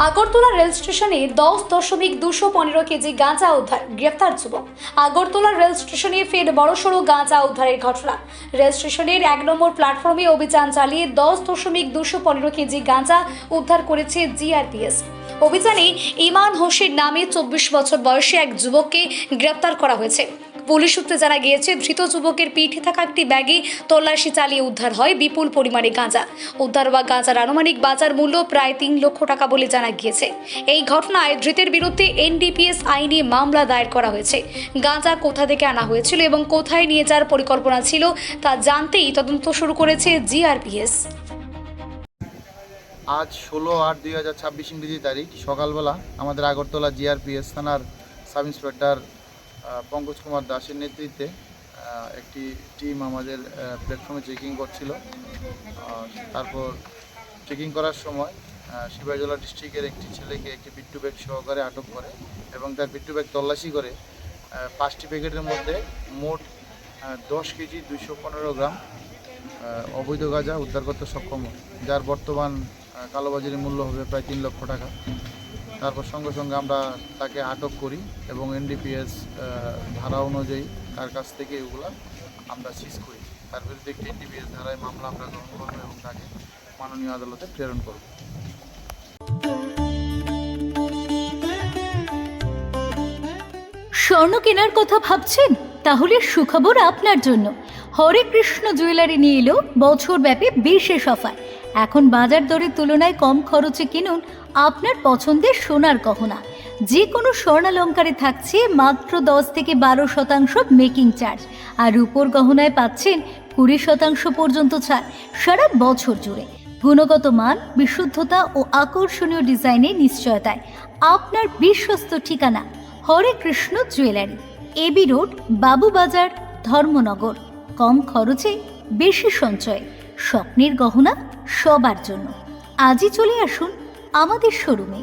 Agartala rail স্টেশনে 10.215 KG গাঁজা উদ্ধার, গ্রেফতার যুবক। আগরতলা রেল স্টেশনে ফের বড়সড় গাঁজা উদ্ধারের ঘটনা। রেল স্টেশনের 1 নম্বর প্ল্যাটফর্মে অভিযান চালিয়ে 10.215 কেজি গাঁজা উদ্ধার করেছে জিআরপিএস। অভিযানে ইমান হোসেন নামে 24 বছর বয়সী এক যুবককে গ্রেফতার করা হয়েছে। পুলিশ সূত্রে জানা গিয়েছে, ধৃত যুবকের পিঠে থাকা একটি ব্যাগে তল্লাশি চালিয়ে উদ্ধার হয় বিপুল পরিমাণে গাঁজা। উদ্ধার হওয়া গাঁজার আনুমানিক বাজার মূল্য প্রায় 3 লক্ষ টাকা বলে জানা গিয়েছে। এই ঘটনায় ধৃতের বিরুদ্ধে এনডিপিএস আইনে মামলা দায়ের করা হয়েছে। গাঁজা কোথা থেকে আনা হয়েছিল এবং কোথায় নিয়ে যাওয়ার পরিকল্পনা ছিল তা জানতেই তদন্ত শুরু করেছে জিআরপিএস। আজ 16/8/2026 ইংরেজি তারিখ সকালবেলা আমাদের আগরতলা জিআরপিএস থানার সাব ইন্সপেক্টর পঙ্কজ কুমার দাসের নেতৃত্বে একটি টিম আমাদের প্ল্যাটফর্মে চেকিং করছিল। তারপর চেকিং করার সময় সিপাহীজলা ডিস্ট্রিক্টের একটি ছেলেকে একটি পিট্টু ব্যাগ সহকারে আটক করে এবং তার পিট্টু ব্যাগ তল্লাশি করে 5টি প্যাকেটের মধ্যে মোট 10 কেজি 215 গ্রাম অবৈধ গাঁজা উদ্ধার করতে সক্ষম হয়, যার বর্তমান কালোবাজারি মূল্য হবে প্রায় 3 লক্ষ টাকা। তারপর সঙ্গে সঙ্গে আমরা তাকে আটক করি এবং এনডিপিএস ধারা অনুযায়ী তার কাছ থেকে এগুলো আমরা সিজ করি। তার বিরুদ্ধে একটি এনডিপিএস ধারায় মামলা আমরা গ্রহণ করবো এবং তাকে মাননীয় আদালতে প্রেরণ করব। স্বর্ণ কেনার কথা ভাবছেন? তাহলে সুখবর আপনার জন্য। হরে কৃষ্ণ জুয়েলারি নিয়ে এলো বছরব্যাপী বিশেষ অফার। এখন বাজার দরের তুলনায় কম খরচে কিনুন আপনার পছন্দের সোনার গহনা। যে কোনো স্বর্ণালঙ্কারে থাকছে মাত্র 10 থেকে 12% মেকিং চার্জ, আর রূপোর গহনায় পাচ্ছেন 20% পর্যন্ত ছাড় সারা বছর জুড়ে। গুণগত মান, বিশুদ্ধতা ও আকর্ষণীয় ডিজাইনের নিশ্চয়তায় আপনার বিশ্বস্ত ঠিকানা Hare Krishna jewellery, AB road, Babubazar, Dharmanagar. কম খরচে বেশি সঞ্চয়ে স্বপ্নের গহনা সবার জন্য। আজই চলে আসুন আমাদের শোরুমে।